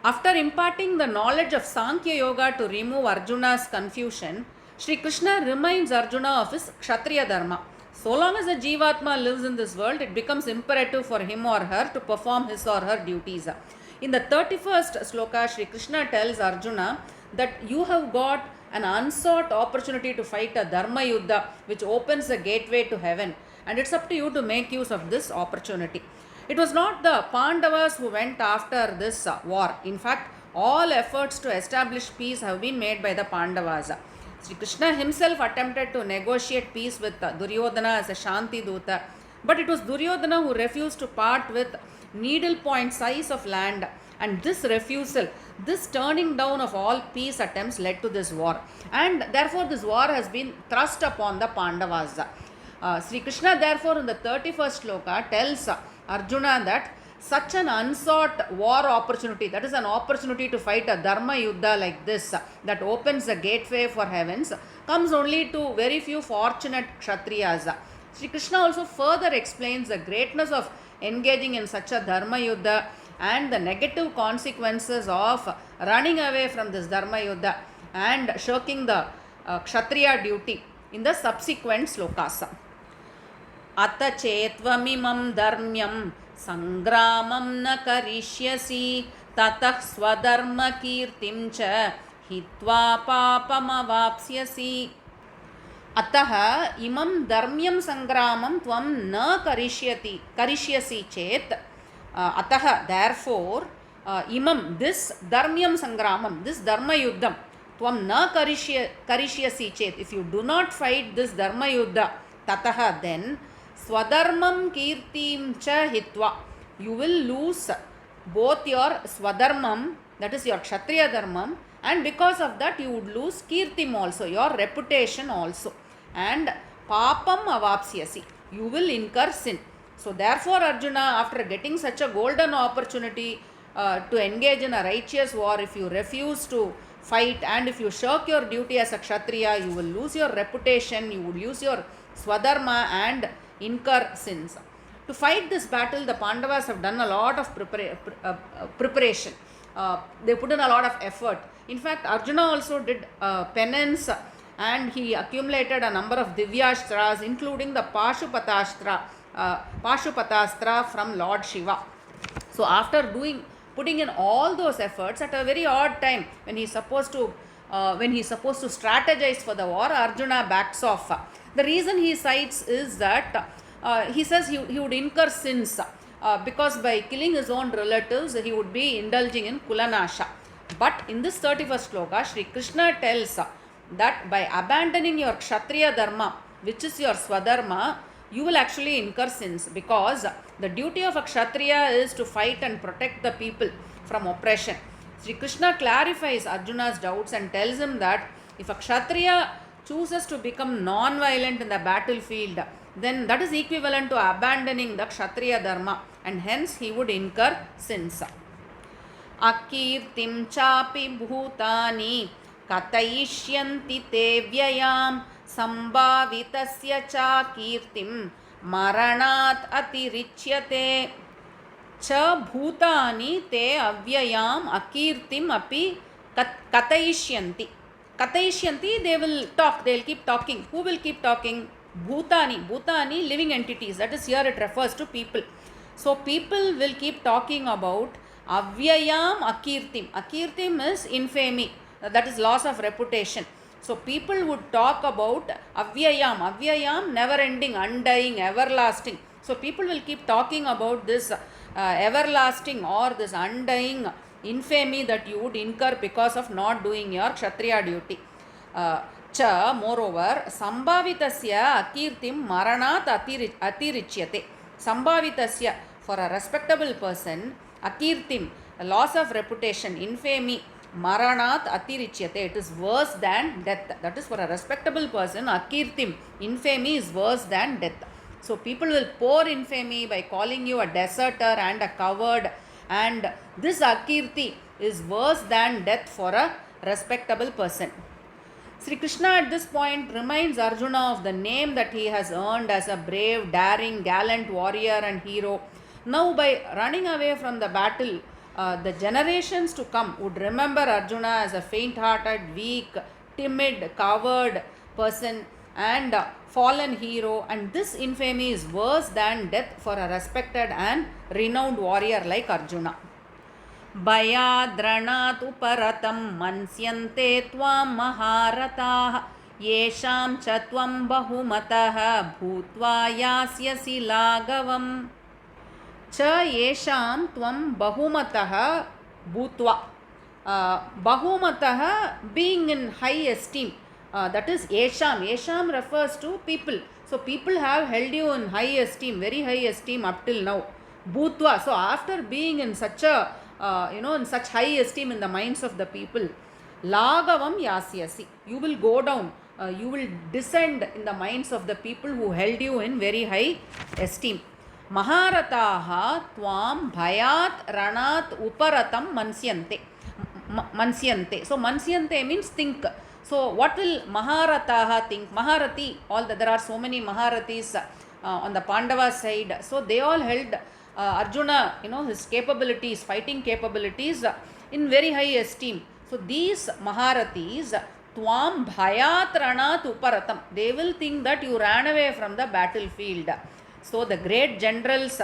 After imparting the knowledge of Sankhya Yoga to remove Arjuna's confusion, Sri Krishna reminds Arjuna of his kshatriya dharma. So long as a Jivatma lives in this world, it becomes imperative for him or her to perform his or her duties. In the 31st sloka, Sri Krishna tells Arjuna that you have got an unsought opportunity to fight a dharma yuddha which opens the gateway to heaven, and it's up to you to make use of this opportunity. It was not the Pandavas who went after this war. In fact, all efforts to establish peace have been made by the Pandavas. Sri Krishna himself attempted to negotiate peace with Duryodhana as a Shanti Duta, but it was Duryodhana who refused to part with needlepoint size of land, and this refusal, this turning down of all peace attempts led to this war, and therefore this war has been thrust upon the Pandavas. Sri Krishna therefore in the 31st sloka tells Arjuna that such an unsought war opportunity, that is an opportunity to fight a dharma yuddha like this, that opens the gateway for heavens, comes only to very few fortunate kshatriyas. Sri Krishna also further explains the greatness of engaging in such a dharma yuddha and the negative consequences of running away from this dharma yuddha and shirking the kshatriya duty in the subsequent slokas. अत चेत्वमिमं धर्म्यं संग्रामं न करिष्यसि ततः स्वधर्मकीर्तिं च हित्वा पापमवाप्स्यसि. अतः इमं धर्म्यं संग्रामं त्वं न करिष्यसि चेत् अतः therefore imam this dharmyam sangramam, this dharma yuddham tvam na karishyasi chet, if you do not fight this dharma yuddha, tataha then swadharmam kirtim cha hitva, you will lose both your swadharmam, that is your kshatriya dharmam, and because of that you would lose kirtim also, your reputation also, and papam avapsyasi, you will incur sin. So therefore Arjuna, after getting such a golden opportunity to engage in a righteous war, if you refuse to fight and if you shirk your duty as a kshatriya, you will lose your reputation, you would lose your swadharma and incur sins. To fight this battle, the Pandavas have done a lot of preparation. They put in a lot of effort. In fact, Arjuna also did penance and he accumulated a number of divyastras, including the Pashupatastra from Lord Shiva. So after putting in all those efforts at a very odd time when he's supposed to strategize for the war, Arjuna backs off. The reason he cites is that he says he would incur sins because by killing his own relatives he would be indulging in kulanasha. But in this 31st sloka, Sri Krishna tells that by abandoning your kshatriya dharma, which is your swadharma, you will actually incur sins, because the duty of a kshatriya is to fight and protect the people from oppression. Sri Krishna clarifies Arjuna's doubts and tells him that if a kshatriya chooses to become non-violent in the battlefield, then that is equivalent to abandoning the kshatriya dharma, and hence he would incur sins. Akirtim chapi bhutani katayishyanti te vyayam sambhavitasya cha kirtim maranat atirichyate. Cha bhutani te avyayam akirtim api katayishyanti. Katayishyanti, they will talk, they will keep talking. Who will keep talking? Bhutani, living entities. That is, here it refers to people. So people will keep talking about avyayam akirtim. Akirtim is infamy, that is loss of reputation. So people would talk about avyayam, never ending, undying, everlasting. So people will keep talking about this everlasting or this undying infamy that you would incur because of not doing your kshatriya duty. Cha, moreover, sambhavitasya akirtim maranat atirichyate. Sambhavitasya, for a respectable person, akirtim, a loss of reputation, infamy, maranat atirichyate, it is worse than death. That is, for a respectable person, akirtim, infamy is worse than death. So people will pour infamy by calling you a deserter and a coward, and this akirti is worse than death for a respectable person. Sri Krishna at this point reminds Arjuna of the name that he has earned as a brave, daring, gallant warrior and hero. Now by running away from the battle, the generations to come would remember Arjuna as a faint-hearted, weak, timid, coward person and fallen hero, and this infamy is worse than death for a respected and renowned warrior like Arjuna. भयाद्रणात् उपरतं मन्स्यन्ते त्वां महारथाः येषां च त्वं बहुमतः भूत्वा यास्यसि लाघवम् च येषां त्वं बहुमतः भूत्वा बहुमतः being in high esteem, that is yesham refers to people, so people have held you in high esteem, very high esteem up till now. Bhutva, so after being in such a in such high esteem in the minds of the people, lagavam yasyasi, you will go down, you will descend in the minds of the people who held you in very high esteem. Maharataha tvam bhayat ranat uparatam mansyante. So mansyante means think. So what will Maharataha think? Maharati, there are so many Maharathis on the Pandava side. So they all held Arjuna, his capabilities, fighting capabilities in very high esteem. So these Maharathis, tvam bhayat ranat uparatam, they will think that you ran away from the battlefield. So the great generals,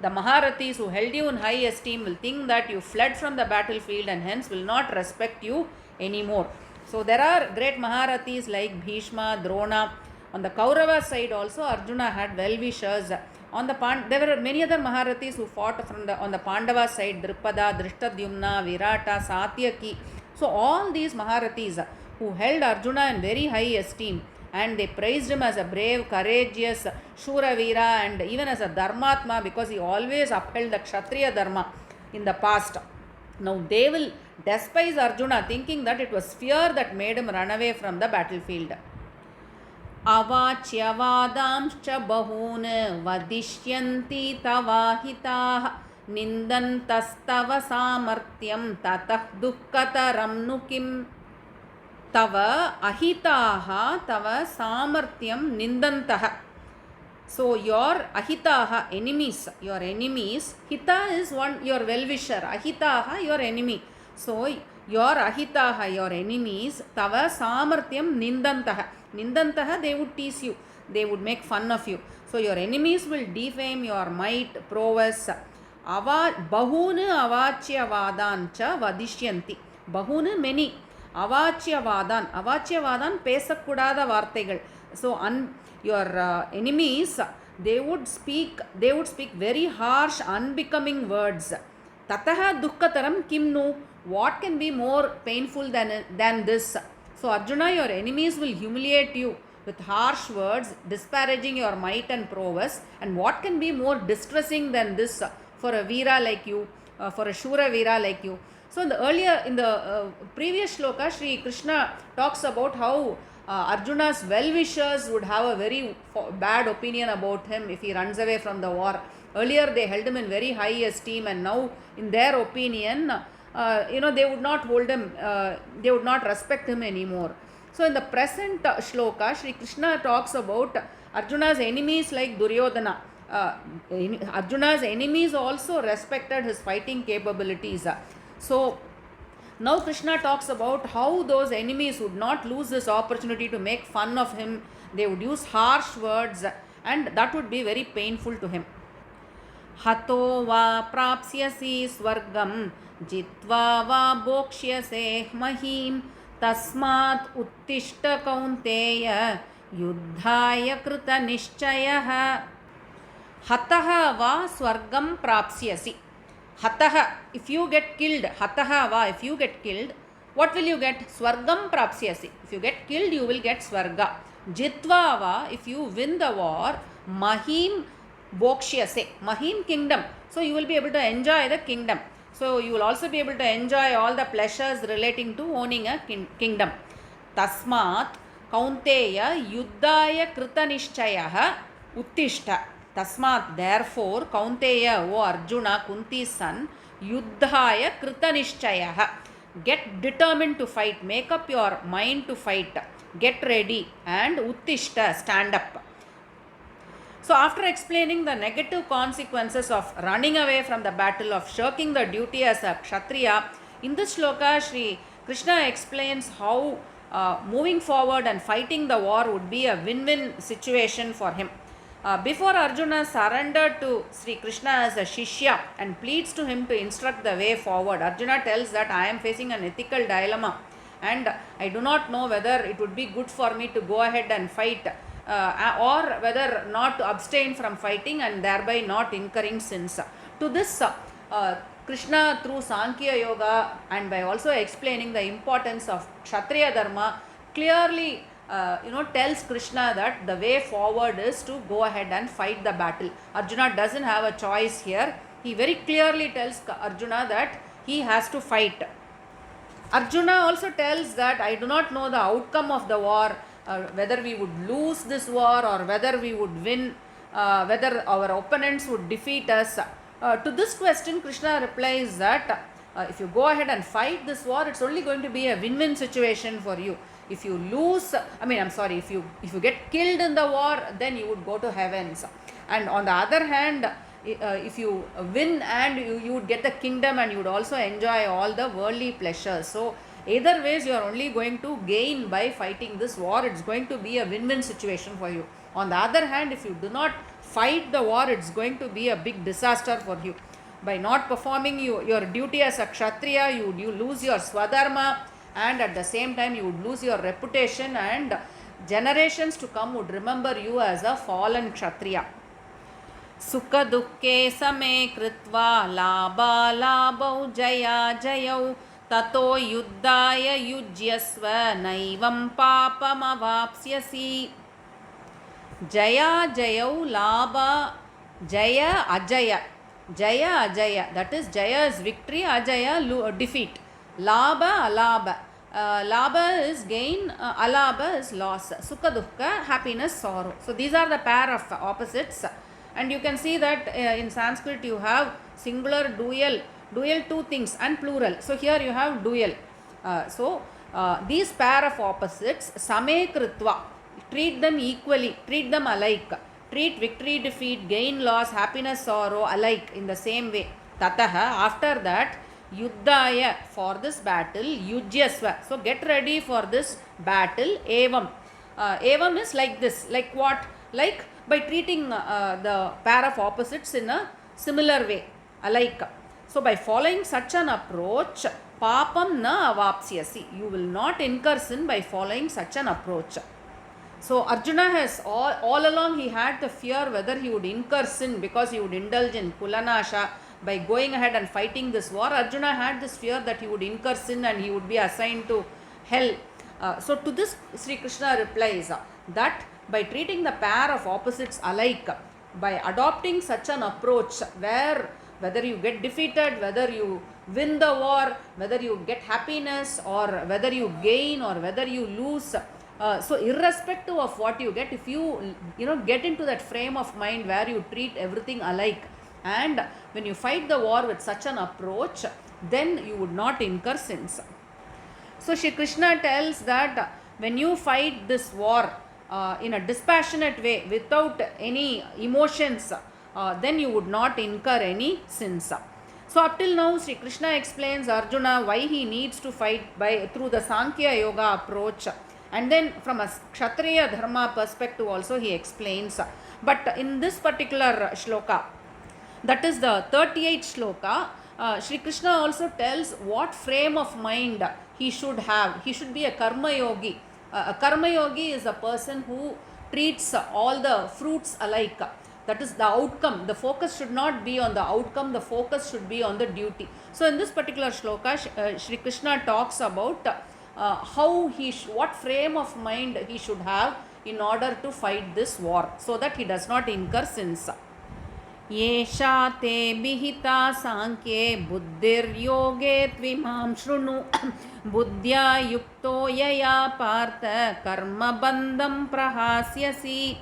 the Maharathis who held you in high esteem will think that you fled from the battlefield and hence will not respect you anymore. So there are great Maharathis like Bhishma, Drona. On the Kaurava side also Arjuna had well-wishers. There were many other Maharathis who fought on the Pandava side, Dripada, Drishtadyumna, Virata, Satyaki. So all these Maharathis who held Arjuna in very high esteem, and they praised him as a brave, courageous Shuravira and even as a Dharmatma, because he always upheld the kshatriya dharma in the past. Now they will despise Arjuna, thinking that it was fear that made him run away from the battlefield. अवाच्यवादांश्च बहून् वदिष्यन्ति तवाहिताः निन्दन्तस्तव सामर्थ्यं ततः दुःखतरं नु किम् तव अहिताः तव सामर्थ्यं निन्दन्तः. So your ahitaha, enemies, hita is one, your well-wisher, ahitaha, your enemy. So your ahitaha, your enemies, tava samarthyam nindantaha. Nindantaha, they would tease you, they would make fun of you. So your enemies will defame your might, prowess. Bahunu avachya cha vadishyanti. Bahunu, many. Avachya pesakudada vartaigal. So your enemies, they would speak very harsh, unbecoming words. Tataha dukkataram kimnu. What can be more painful than this? So Arjuna, your enemies will humiliate you with harsh words, disparaging your might and prowess. And what can be more distressing than this for a Veera like you, for a Shura Veera like you? So in the previous shloka, Shri Krishna talks about how Arjuna's well-wishers would have a very bad opinion about him if he runs away from the war. Earlier they held him in very high esteem, and now in their opinion, they would not hold him, they would not respect him anymore. So in the present shloka, Shri Krishna talks about Arjuna's enemies like Duryodhana. Arjuna's enemies also respected his fighting capabilities. So now Krishna talks about how those enemies would not lose this opportunity to make fun of him. They would use harsh words, and that would be very painful to him. Hato va prapsyasi swargam jitva va bokshyase mahim tasmat uttishta kaunteya yuddhaya krita nishchayah. Hataha va swargam prapsyasi. Hataha, if you get killed, hataha va, if you get killed, what will you get? Swargam prapsyasi. If you get killed, you will get swarga. Jitva va, if you win the war, mahim bokshyase, mahim kingdom. So you will be able to enjoy the kingdom. So you will also be able to enjoy all the pleasures relating to owning a kingdom. Tasmat kaunteya yuddhaya krita nishchayah uttishta. Tasmat, therefore, Kaunteya, O Arjuna, Kunti's son, Yuddhaya Krita Nishchayah. Get determined to fight, make up your mind to fight, get ready, and Uttishta, stand up. So, after explaining the negative consequences of running away from the battle, of shirking the duty as a kshatriya, in this shloka, Sri Krishna explains how moving forward and fighting the war would be a win-win situation for him. Before Arjuna surrendered to Sri Krishna as a Shishya and pleads to him to instruct the way forward, Arjuna tells that I am facing an ethical dilemma and I do not know whether it would be good for me to go ahead and fight or whether not to abstain from fighting and thereby not incurring sins. To this, Krishna, through Sankhya Yoga and by also explaining the importance of Kshatriya Dharma, clearly tells Krishna that the way forward is to go ahead and fight the battle. Arjuna doesn't have a choice here. He very clearly tells Arjuna that he has to fight. Arjuna also tells that I do not know the outcome of the war, whether we would lose this war or whether we would win, whether our opponents would defeat us. To this question, Krishna replies that if you go ahead and fight this war, it's only going to be a win-win situation for you. If you lose, if you get killed in the war, then you would go to heavens. And on the other hand, if you win and you would get the kingdom and you would also enjoy all the worldly pleasures. So either ways you are only going to gain by fighting this war. It's going to be a win-win situation for you. On the other hand, if you do not fight the war, it's going to be a big disaster for you. By not performing your duty as a kshatriya, you lose your swadharma, and at the same time you would lose your reputation, and generations to come would remember you as a fallen kshatriya. Sukha dukke same kritva labha labhau jaya jayau tato yuddhaya yujyasva naivam papam avapsyasi. Jaya jayau labha jaya ajaya. Jaya ajaya, that is jaya is victory, ajaya defeat. Labha alabha. Labha is gain, alabha is loss. Sukha dukkha, happiness, sorrow. So these are the pair of opposites. And you can see that in Sanskrit you have singular, dual, two things, and plural. So here you have dual. These pair of opposites, same kritva, treat them equally, treat them alike. Treat victory, defeat, gain, loss, happiness, sorrow alike in the same way. Tataha, after that, yuddhaya, for this battle, yujyasva. So get ready for this battle. Evam. Evam is like this. Like what? Like by treating the pair of opposites in a similar way, alike. So by following such an approach, papam na avapsyasi. You will not incur sin by following such an approach. So Arjuna has all along he had the fear whether he would incur sin because he would indulge in kulanasha by going ahead and fighting this war. Arjuna had this fear that he would incur sin and he would be assigned to hell. So to this Sri Krishna replies that by treating the pair of opposites alike, by adopting such an approach where whether you get defeated, whether you win the war, whether you get happiness or whether you gain or whether you lose, so irrespective of what you get, if you get into that frame of mind where you treat everything alike, and when you fight the war with such an approach, then you would not incur sins. So Shri Krishna tells that when you fight this war in a dispassionate way without any emotions, then you would not incur any sins. So up till now Sri Krishna explains Arjuna why he needs to fight through the Sankhya Yoga approach. And then from a kshatriya dharma perspective also he explains. But in this particular shloka, that is the 38th shloka, Shri Krishna also tells what frame of mind he should have. He should be a karma yogi. A karma yogi is a person who treats all the fruits alike. That is the outcome. The focus should not be on the outcome. The focus should be on the duty. So in this particular shloka, Shri Krishna talks about what frame of mind he should have in order to fight this war, so that he does not incur sins. Yesha te bihita sankye buddhir yoge tvimam shrunu buddhya yukto yaya partha karma bandham prahasyasi.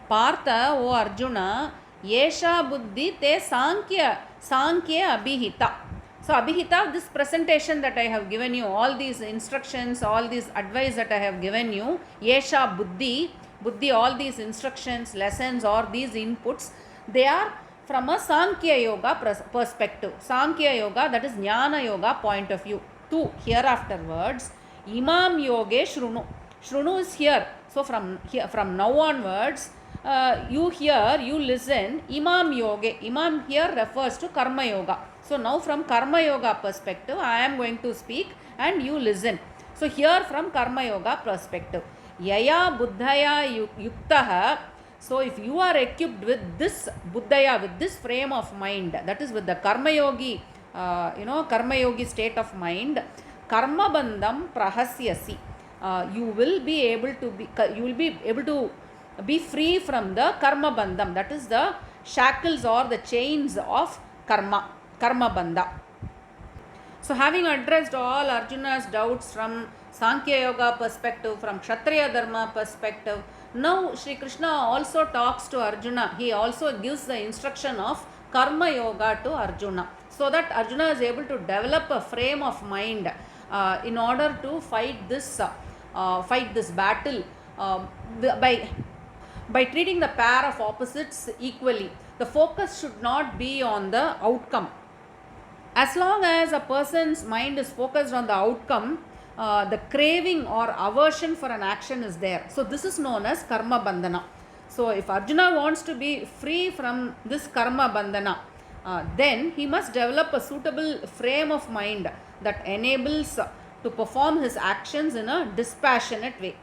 Partha, O Arjuna, yesha buddhi te sankya abhihita. So abhihita, this presentation that I have given you, all these instructions, all these advice that I have given you, yesha buddhi, buddhi, all these instructions, lessons, or these inputs, they are from a Sankhya Yoga perspective. Sankhya Yoga, that is Jnana Yoga point of view. 2. Hereafter words, Imam Yoge Shrunu. Shrunu is here. So from now onwards, you hear, you listen, Imam Yoga. Imam here refers to Karma Yoga. So now from Karma Yoga perspective, I am going to speak and you listen. So here from Karma Yoga perspective, Yaya Buddhaya Yuktaha. So if you are equipped with this Buddhaya, with this frame of mind, that is with the Karma Yogi, Karma Yogi state of mind, Karma Bandham Prahasyasi. You will be able to be free from the Karma Bandham, that is the shackles or the chains of Karma Bandha. So having addressed all Arjuna's doubts from Sankhya Yoga perspective, from Kshatriya Dharma perspective, now Shri Krishna also talks to Arjuna. He also gives the instruction of Karma Yoga to Arjuna, so that Arjuna is able to develop a frame of mind in order to fight this battle by treating the pair of opposites equally. The focus should not be on the outcome. As long as a person's mind is focused on the outcome, the craving or aversion for an action is there. So this is known as Karma Bandhana. So if Arjuna wants to be free from this Karma Bandhana, then he must develop a suitable frame of mind that enables to perform his actions in a dispassionate way.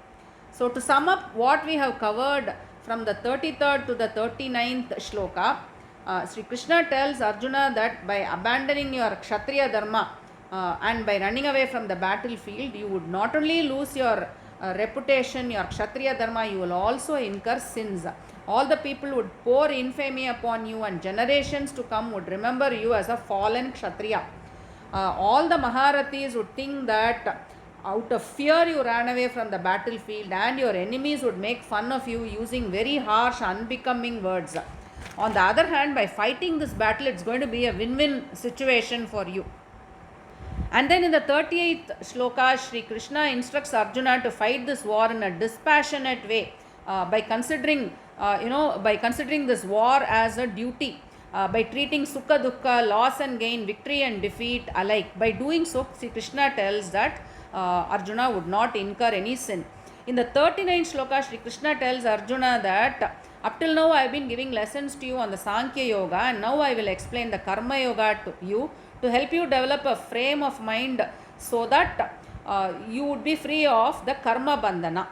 So to sum up what we have covered from the 33rd to the 39th shloka, Sri Krishna tells Arjuna that by abandoning your Kshatriya Dharma and by running away from the battlefield, you would not only lose your reputation, your Kshatriya Dharma, you will also incur sins. All the people would pour infamy upon you, and generations to come would remember you as a fallen Kshatriya. All the Maharathis would think that out of fear you ran away from the battlefield, and your enemies would make fun of you using very harsh, unbecoming words. On the other hand, by fighting this battle, it's going to be a win-win situation for you. And then in the 38th shloka, Sri Krishna instructs Arjuna to fight this war in a dispassionate way by considering this war as a duty, by treating sukha dukkha, loss and gain, victory and defeat alike. By doing so, Sri Krishna tells that Arjuna would not incur any sin. In the 39th shloka, Sri Krishna tells Arjuna that up till now I have been giving lessons to you on the Sankhya Yoga, and now I will explain the Karma Yoga to you to help you develop a frame of mind so that you would be free of the Karma Bandhana.